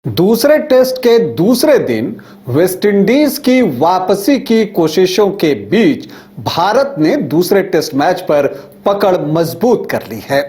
दूसरे टेस्ट के दूसरे दिन वेस्टइंडीज की वापसी की कोशिशों के बीच भारत ने दूसरे टेस्ट मैच पर पकड़ मजबूत कर ली है।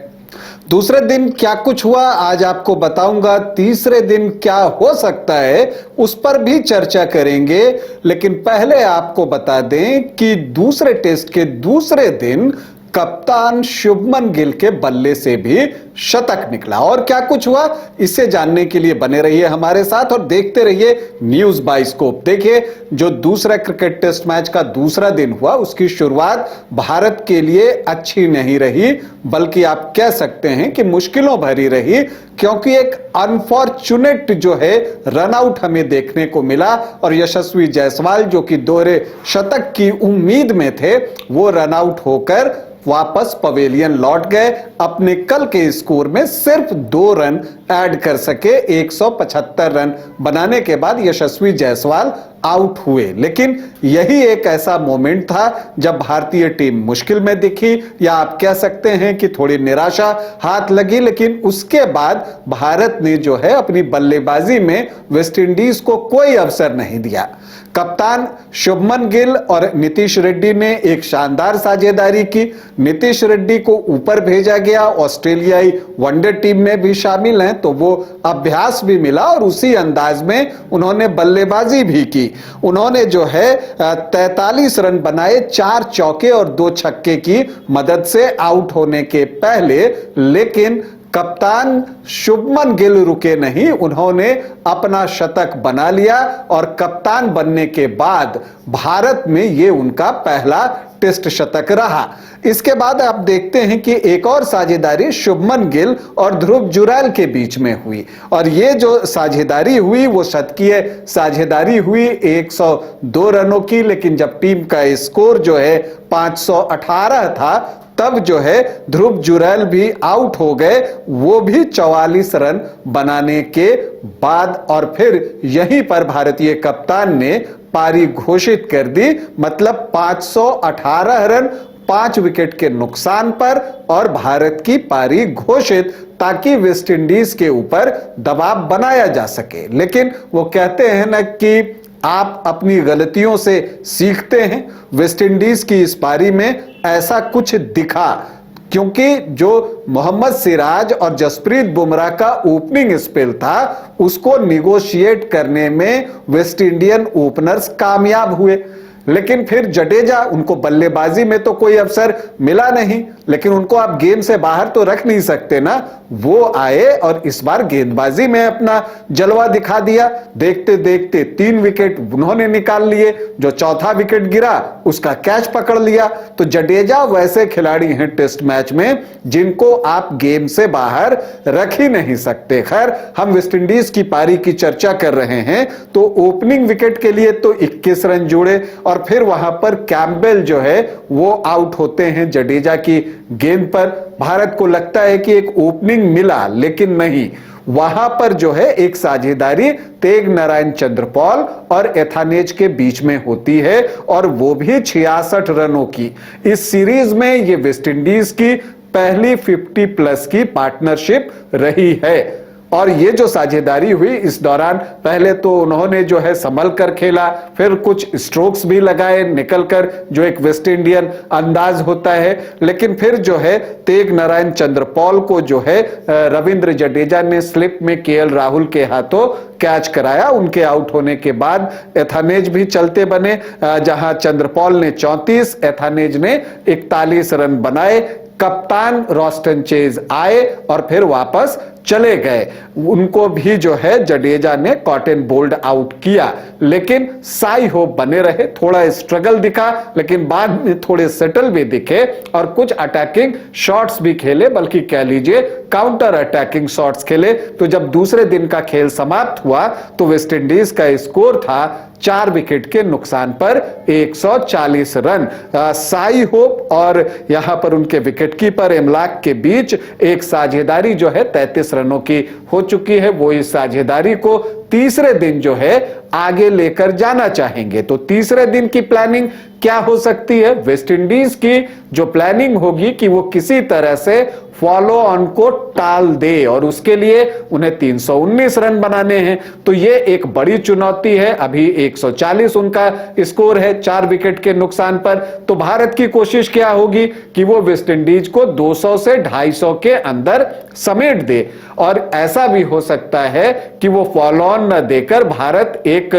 दूसरे दिन क्या कुछ हुआ आज आपको बताऊंगा। तीसरे दिन क्या हो सकता है उस पर भी चर्चा करेंगे, लेकिन पहले आपको बता दें कि दूसरे टेस्ट के दूसरे दिन कप्तान शुभमन गिल के बल्ले से भी शतक निकला। और क्या कुछ हुआ इसे जानने के लिए बने रहिए हमारे साथ और देखते रहिए न्यूज बाइस्कोप। देखिए, जो दूसरा क्रिकेट टेस्ट मैच का दूसरा दिन हुआ उसकी शुरुआत भारत के लिए अच्छी नहीं रही, बल्कि आप कह सकते हैं कि मुश्किलों भरी रही, क्योंकि एक अनफॉर्चुनेट जो है रनआउट हमें देखने को मिला और यशस्वी जायसवाल जो कि दोहरे शतक की उम्मीद में थे वो रनआउट होकर वापस पवेलियन लौट गए। अपने कल के स्कोर में सिर्फ 2 रन ऐड कर सके। 175 रन बनाने के बाद यशस्वी जायसवाल आउट हुए। लेकिन यही एक ऐसा मोमेंट था जब भारतीय टीम मुश्किल में दिखी, या आप कह सकते हैं कि थोड़ी निराशा हाथ लगी। लेकिन उसके बाद भारत ने जो है अपनी बल्लेबाजी में वेस्टइंडीज को कोई अवसर नहीं दिया। कप्तान शुभमन गिल और नीतीश रेड्डी ने एक शानदार साझेदारी की। नीतीश रेड्डी को ऊपर भेजा गया, ऑस्ट्रेलियाई वनडे टीम में भी शामिल हैं, तो वो अभ्यास भी मिला और उसी अंदाज में उन्होंने बल्लेबाजी भी की। उन्होंने जो है 43 रन बनाए, 4 चौके और 2 छक्के की मदद से आउट होने के पहले। लेकिन कप्तान शुभमन गिल रुके नहीं, उन्होंने अपना शतक बना लिया और कप्तान बनने के बाद भारत में यह उनका पहला टेस्ट शतक रहा। इसके बाद आप देखते हैं कि एक और साझेदारी शुभमन गिल और ध्रुव जुरैल के बीच में हुई, और ये जो साझेदारी हुई वो शतकीय साझेदारी हुई 102 रनों की। लेकिन जब टीम का स्कोर जो है 518 था, तब जो है ध्रुव जुरैल भी आउट हो गए, वो भी 44 रन बनाने के बाद। और फिर यहीं पर भारतीय कप्तान ने पारी घोषित कर दी, मतलब 518 रन 5 विकेट के नुकसान पर, और भारत की पारी घोषित, ताकि वेस्टइंडीज के ऊपर दबाव बनाया जा सके। लेकिन वो कहते हैं ना कि आप अपनी गलतियों से सीखते हैं। वेस्टइंडीज की इस पारी में ऐसा कुछ दिखा, क्योंकि जो मोहम्मद सिराज और जसप्रीत बुमराह का ओपनिंग स्पेल था उसको निगोशिएट करने में वेस्ट इंडियन ओपनर्स कामयाब हुए। लेकिन फिर जडेजा, उनको बल्लेबाजी में तो कोई अवसर मिला नहीं, लेकिन उनको आप गेम से बाहर तो रख नहीं सकते ना। वो आए और इस बार गेंदबाजी में अपना जलवा दिखा दिया। देखते देखते 3 विकेट उन्होंने निकाल लिए, जो चौथा विकेट गिरा उसका कैच पकड़ लिया। तो जडेजा वैसे खिलाड़ी हैं टेस्ट मैच में जिनको आप गेम से बाहर रख ही नहीं सकते। खैर, हम वेस्टइंडीज की पारी की चर्चा कर रहे हैं, तो ओपनिंग विकेट के लिए तो 21 रन जोड़े, और फिर वहां पर कैम्पबेल जो है वो आउट होते हैं जडेजा की गेंद पर। भारत को लगता है कि एक ओपनिंग मिला, लेकिन नहीं, वहां पर जो है एक साझेदारी तेग नारायण चंद्रपॉल और एथानेज के बीच में होती है, और वो भी 66 रनों की। इस सीरीज में ये वेस्टइंडीज की पहली 50+ की पार्टनरशिप रही है। और ये जो साझेदारी हुई इस दौरान पहले तो उन्होंने जो है संभल कर खेला, फिर कुछ स्ट्रोक्स भी लगाए निकलकर, जो एक वेस्ट इंडियन अंदाज होता है। लेकिन फिर जो है तेग नारायण चंद्रपॉल को जो है रविंद्र जडेजा ने स्लिप में केएल राहुल के हाथों कैच कराया। उनके आउट होने के बाद एथानेज भी चलते बने, जहां चंद्रपॉल ने 34, एथानेज ने 41 रन बनाए। कप्तान रॉस्टन चेज आए और फिर वापस चले गए। उनको भी जो है जडेजा ने कॉटन बोल्ड आउट किया, लेकिन साई होप बने रहे। थोड़ा स्ट्रगल दिखा, लेकिन बाद में थोड़े सेटल भी दिखे और कुछ अटैकिंग शॉट्स भी खेले, बल्कि कह लीजिए काउंटर अटैकिंग शॉट्स खेले। तो जब दूसरे दिन का खेल समाप्त हुआ तो वेस्टइंडीज का स्कोर था 4 विकेट के नुकसान पर 140 रन। साई होप और यहां पर उनके विकेटकीपर इमलाक के बीच एक साझेदारी जो है 33 रनों की हो चुकी है। वो इस साझेदारी को तीसरे दिन जो है आगे लेकर जाना चाहेंगे। तो तीसरे दिन की प्लानिंग क्या हो सकती है? वेस्ट इंडीज की जो प्लानिंग होगी कि वो किसी तरह से फॉलो ऑन को टाल दे और उसके लिए उन्हें 319 रन बनाने हैं। तो ये एक बड़ी चुनौती है। अभी 140 उनका स्कोर है 4 विकेट के नुकसान पर। तो भारत की कोशिश क्या होगी कि वो वेस्ट इंडीज को 200 से 250 के अंदर समेट दे और ऐसा भी हो सकता है कि वो फॉलो ऑन न देकर भारत एक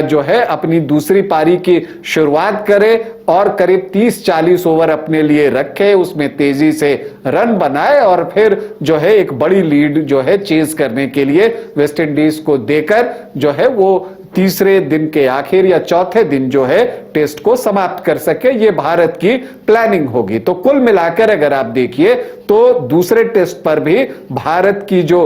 जो है अपनी दूसरी पारी की शुरुआत करे और करीब 30-40 ओवर अपने लिए रखे, उसमें तेजी से रन बनाए और फिर जो है एक बड़ी लीड जो है चेज करने के लिए वेस्ट इंडीज को देकर जो है वो तीसरे दिन के आखिर या चौथे दिन जो है टेस्ट को समाप्त कर सके। ये भारत की प्लानिंग होगी। तो कुल मिलाकर अगर आप देखिए तो दूसरे टेस्ट पर भी भारत की जो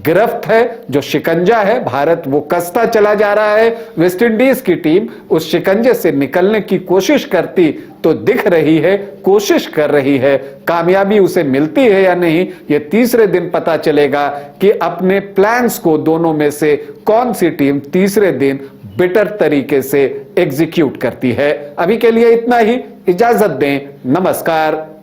गिरफ्त है, जो शिकंजा है, भारत वो कसता चला जा रहा है। वेस्ट इंडीज की टीम उस शिकंजे से निकलने की कोशिश करती तो दिख रही है, कोशिश कर रही है। कामयाबी उसे मिलती है या नहीं, ये तीसरे दिन पता चलेगा कि अपने प्लान्स को दोनों में से कौन सी टीम तीसरे दिन बेटर तरीके से एग्जीक्यूट करती है। अभी के लिए इतना ही, इजाजत दें, नमस्कार।